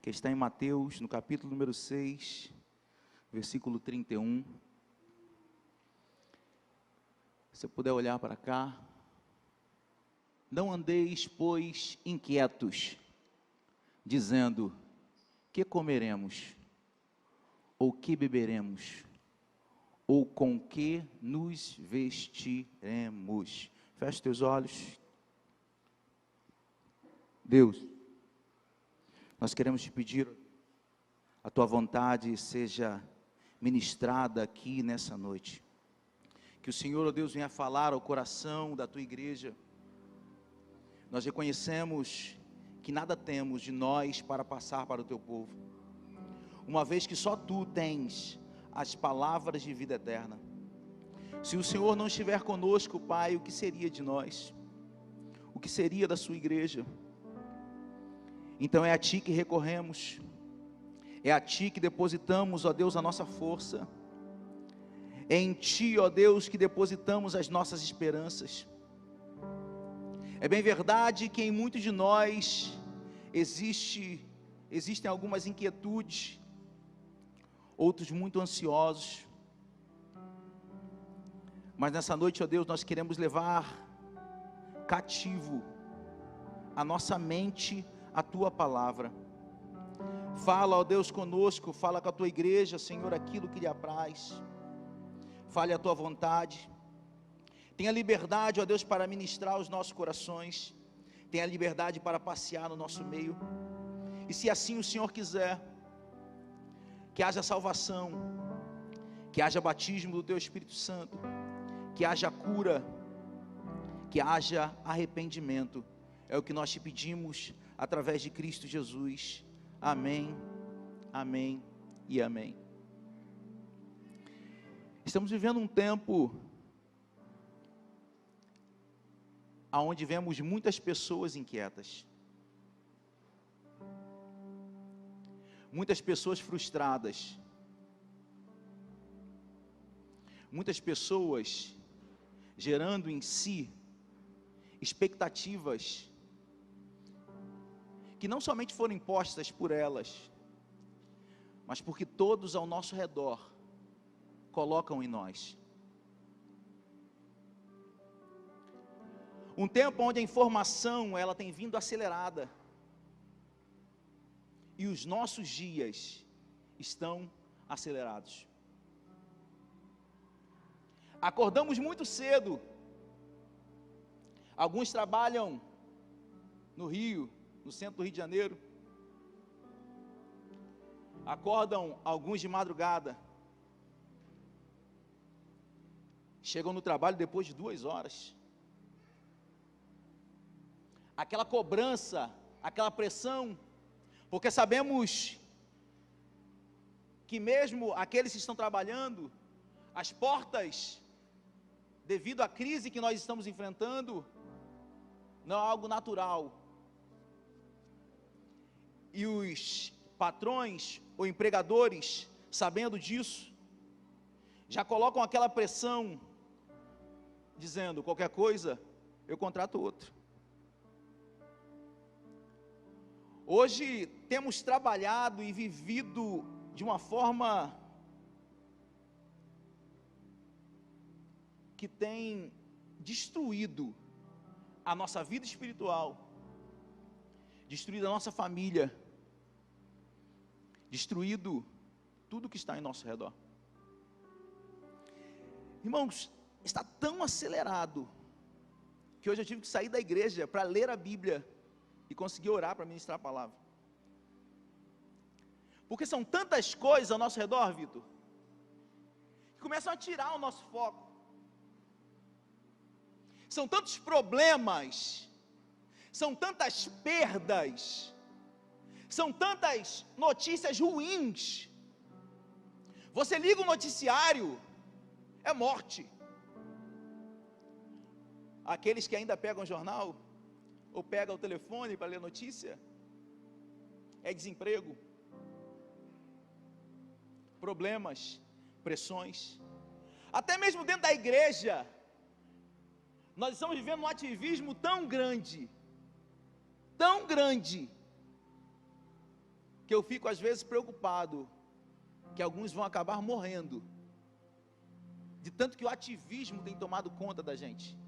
que está em Mateus, no capítulo número 6, versículo 31. Se você puder olhar para cá. Não andeis, pois, inquietos, dizendo: que comeremos? Ou que beberemos? Ou com que nos vestiremos? Feche teus olhos. Deus, nós queremos te pedir, a tua vontade seja ministrada aqui nessa noite. Que o Senhor, ó Deus, venha falar ao coração da tua igreja. Nós reconhecemos que nada temos de nós para passar para o teu povo, uma vez que só tu tens as palavras de vida eterna. Se o Senhor não estiver conosco, Pai, o que seria de nós? O que seria da sua igreja? Então é a ti que recorremos, é a ti que depositamos, ó Deus, a nossa força, é em ti, ó Deus, que depositamos as nossas esperanças. É bem verdade que em muitos de nós existem algumas inquietudes, outros muito ansiosos, mas nessa noite, ó Deus, nós queremos levar cativo a nossa mente, a tua palavra. Fala, ó Deus, conosco, fala com a tua igreja, Senhor, aquilo que lhe apraz, fale a tua vontade. Tenha liberdade, ó Deus, para ministrar os nossos corações, tenha liberdade para passear no nosso meio, e se assim o Senhor quiser, que haja salvação, que haja batismo do teu Espírito Santo, que haja cura, que haja arrependimento, é o que nós te pedimos, através de Cristo Jesus, amém, amém e amém. Estamos vivendo um tempo aonde vemos muitas pessoas inquietas, muitas pessoas frustradas, muitas pessoas gerando em si expectativas que não somente foram impostas por elas, mas porque todos ao nosso redor colocam em nós. Um tempo onde a informação ela tem vindo acelerada, e os nossos dias estão acelerados. Acordamos muito cedo, alguns trabalham no Rio, no centro do Rio de Janeiro, acordam alguns de madrugada, chegam no trabalho depois de 2 horas, aquela cobrança, aquela pressão, porque sabemos que mesmo aqueles que estão trabalhando, as portas, devido à crise que nós estamos enfrentando, não é algo natural, e os patrões ou empregadores, sabendo disso, já colocam aquela pressão, dizendo: qualquer coisa, eu contrato outro. Hoje temos trabalhado e vivido de uma forma que tem destruído a nossa vida espiritual, destruído a nossa família, destruído tudo que está em nosso redor. Irmãos, está tão acelerado, que hoje eu tive que sair da igreja para ler a Bíblia, e conseguir orar para ministrar a palavra, porque são tantas coisas ao nosso redor, Vitor, que começam a tirar o nosso foco, são tantos problemas, são tantas perdas, são tantas notícias ruins. Você liga o noticiário, é morte. Aqueles que ainda pegam o jornal, ou pegam o telefone para ler notícia, é desemprego, problemas, pressões. Até mesmo dentro da igreja, nós estamos vivendo um ativismo tão grande, que eu fico às vezes preocupado, que alguns vão acabar morrendo, de tanto que o ativismo tem tomado conta da gente.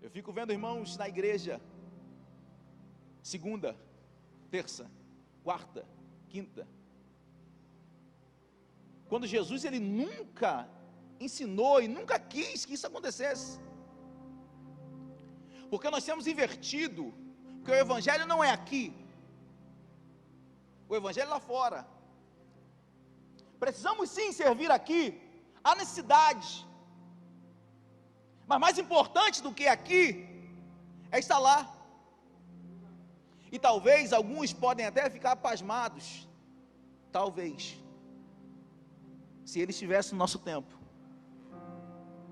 Eu fico vendo irmãos na igreja, segunda, terça, quarta, quinta, quando Jesus ele nunca ensinou e nunca quis que isso acontecesse, porque nós temos invertido, porque o evangelho não é aqui, o evangelho é lá fora. Precisamos sim servir aqui, há necessidade, mas mais importante do que aqui, é estar lá. E talvez alguns podem até ficar pasmados, talvez, se ele estivesse no nosso tempo,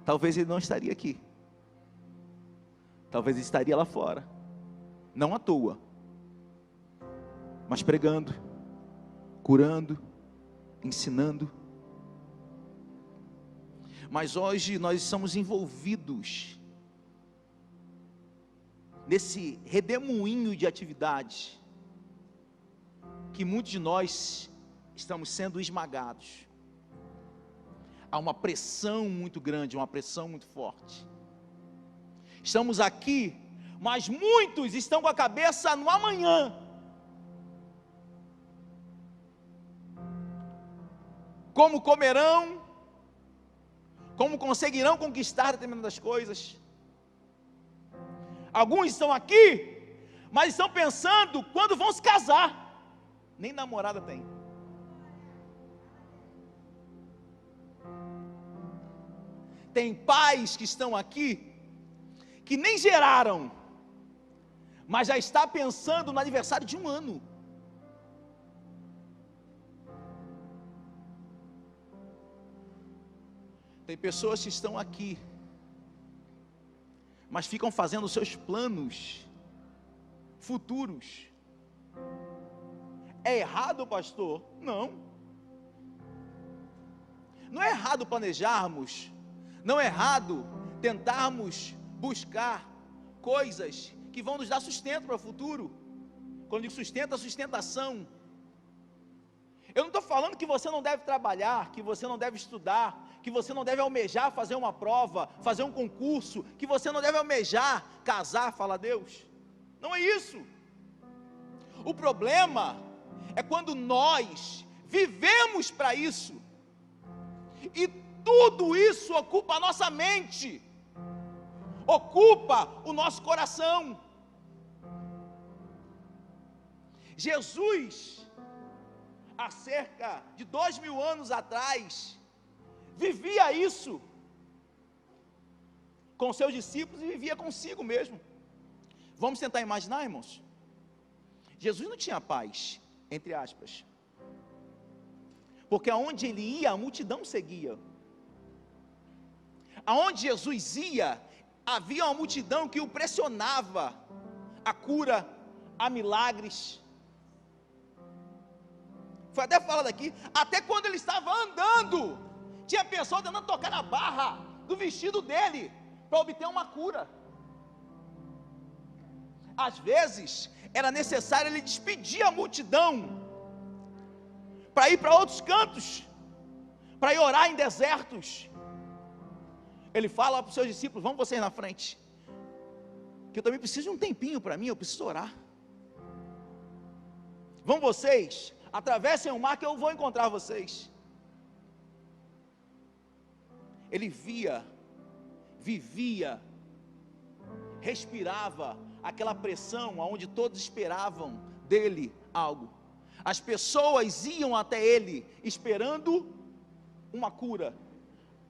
talvez ele não estaria aqui, talvez ele estaria lá fora, não à toa, mas pregando, curando, ensinando. Mas hoje nós estamos envolvidos nesse redemoinho de atividade, que muitos de nós estamos sendo esmagados. Há uma pressão muito grande, uma pressão muito forte. Estamos aqui, mas muitos estão com a cabeça no amanhã. Como comerão, como conseguirão conquistar determinadas coisas. Alguns estão aqui, mas estão pensando quando vão se casar, nem namorada tem. Tem pais que estão aqui, que nem geraram, mas já está pensando no aniversário de um ano. Tem pessoas que estão aqui, mas ficam fazendo seus planos futuros. É errado, pastor? Não. Não é errado planejarmos, não é errado tentarmos buscar coisas que vão nos dar sustento para o futuro. Quando digo sustento, a sustentação. Eu não estou falando que você não deve trabalhar, que você não deve estudar, que você não deve almejar fazer uma prova, fazer um concurso, que você não deve almejar casar, falar a Deus. Não é isso. O problema é quando nós vivemos para isso, e tudo isso ocupa a nossa mente, ocupa o nosso coração. Jesus, há cerca de 2000 anos atrás, vivia isso com seus discípulos e vivia consigo mesmo. Vamos tentar imaginar, irmãos? Jesus não tinha paz, entre aspas, porque aonde ele ia, a multidão seguia. Aonde Jesus ia, havia uma multidão que o pressionava a cura, a milagres. Foi até falado aqui, até quando ele estava andando, tinha pessoas tentando tocar na barra do vestido dele, para obter uma cura. Às vezes, era necessário ele despedir a multidão, para ir para outros cantos, para ir orar em desertos. Ele fala para os seus discípulos: vão vocês na frente, que eu também preciso de um tempinho para mim, eu preciso orar. Vão vocês, atravessem o mar que eu vou encontrar vocês. Ele via, vivia, respirava aquela pressão onde todos esperavam dele algo. As pessoas iam até ele esperando uma cura,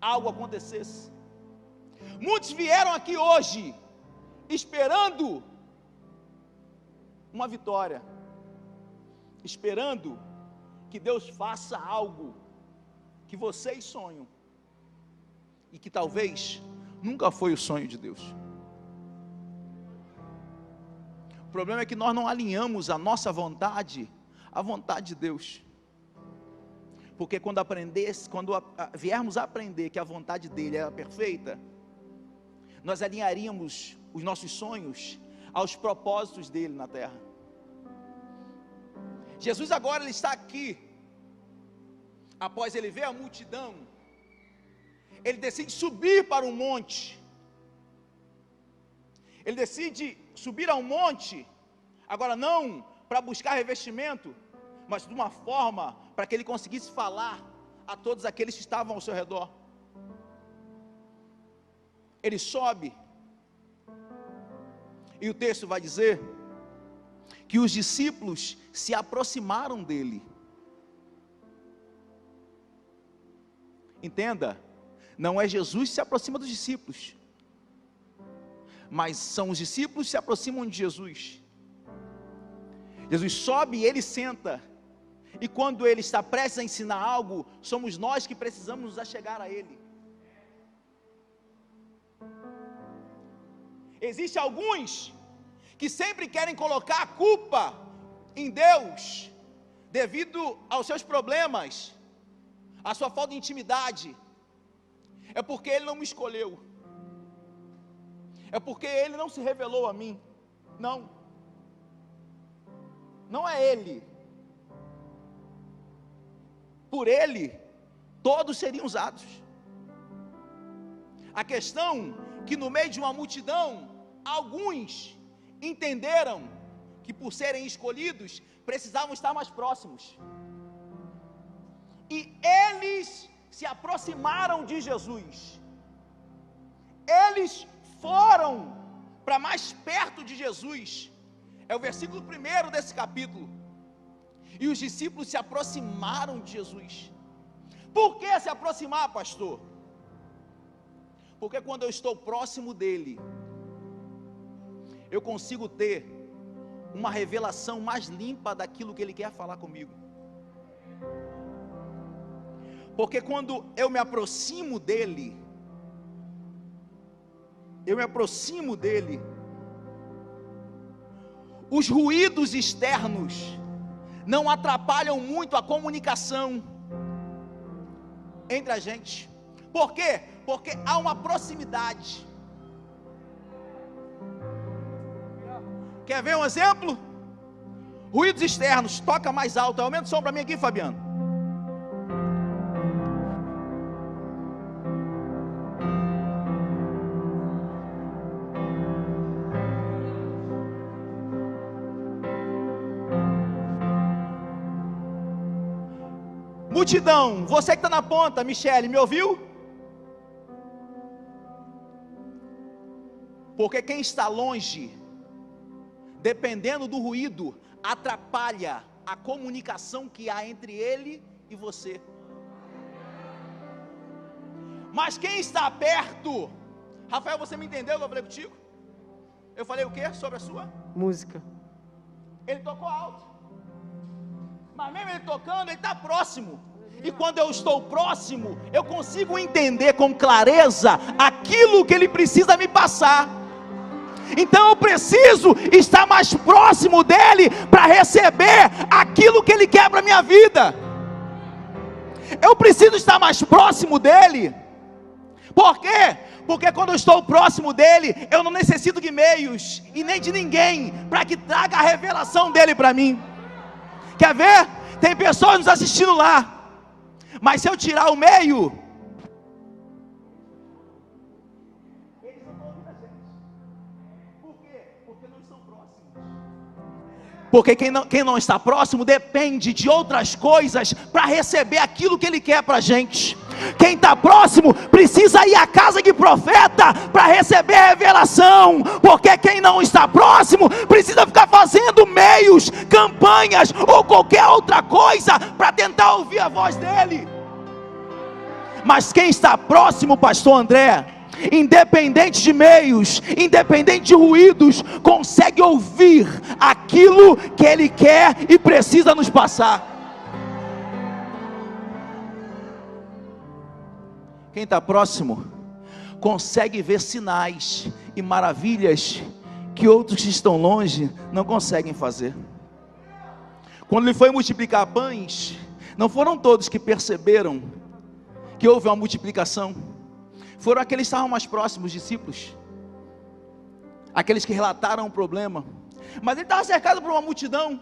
algo acontecesse. Muitos vieram aqui hoje esperando uma vitória, esperando que Deus faça algo que vocês sonham e que talvez nunca foi o sonho de Deus. O problema é que nós não alinhamos a nossa vontade à vontade de Deus, porque quando viermos a aprender que a vontade dele é perfeita, nós alinharíamos os nossos sonhos aos propósitos dele na terra. Jesus agora ele está aqui, após ele ver a multidão, ele decide subir para um monte, ele decide subir ao monte, agora não para buscar revestimento, mas de uma forma para que ele conseguisse falar a todos aqueles que estavam ao seu redor. Ele sobe, e o texto vai dizer que os discípulos se aproximaram dele. Entenda, não é Jesus que se aproxima dos discípulos, mas são os discípulos que se aproximam de Jesus. Jesus sobe e ele senta, e quando ele está prestes a ensinar algo, somos nós que precisamos nos achegar a ele. Existem alguns que sempre querem colocar a culpa em Deus, devido aos seus problemas, a sua falta de intimidade. É porque ele não me escolheu, é porque ele não se revelou a mim. Não é ele. Por ele, todos seriam usados. A questão que no meio de uma multidão, alguns entenderam que por serem escolhidos, precisavam estar mais próximos, e eles se aproximaram de Jesus, eles foram para mais perto de Jesus. É o versículo 1 desse capítulo. E os discípulos se aproximaram de Jesus. Por que se aproximar, pastor? Porque quando eu estou próximo dele, eu consigo ter uma revelação mais limpa daquilo que ele quer falar comigo. Porque quando eu me aproximo dele, os ruídos externos não atrapalham muito a comunicação entre a gente. Por quê? Porque há uma proximidade. Quer ver um exemplo? Ruídos externos, toca mais alto. Aumenta o som para mim aqui, Fabiano. Multidão, você que está na ponta, Michele, me ouviu? Porque quem está longe, dependendo do ruído, atrapalha a comunicação que há entre ele e você. Mas quem está perto, Rafael, você me entendeu o que eu falei contigo? Eu falei o que sobre a sua? Música. Ele tocou alto, mas mesmo ele tocando, ele está próximo. E quando eu estou próximo, eu consigo entender com clareza aquilo que ele precisa me passar. Então eu preciso estar mais próximo dele para receber aquilo que ele quer para a minha vida. Eu preciso estar mais próximo dele. Por quê? Porque quando eu estou próximo dele, eu não necessito de meios e nem de ninguém para que traga a revelação dele para mim. Quer ver? Tem pessoas nos assistindo lá, mas se eu tirar o meio, eles não vão ouvir a gente. Por quê? Porque não estão próximos. Porque quem não está próximo depende de outras coisas para receber aquilo que ele quer para a gente. Quem está próximo precisa ir à casa de profeta para receber a revelação, porque quem não está próximo precisa ficar fazendo meios, campanhas ou qualquer outra coisa para tentar ouvir a voz dele. Mas quem está próximo, pastor André, independente de meios, independente de ruídos, consegue ouvir aquilo que ele quer e precisa nos passar. Quem está próximo consegue ver sinais e maravilhas que outros que estão longe não conseguem fazer. Quando ele foi multiplicar pães, não foram todos que perceberam que houve uma multiplicação. Foram aqueles que estavam mais próximos, os discípulos, aqueles que relataram o problema. Mas ele estava cercado por uma multidão.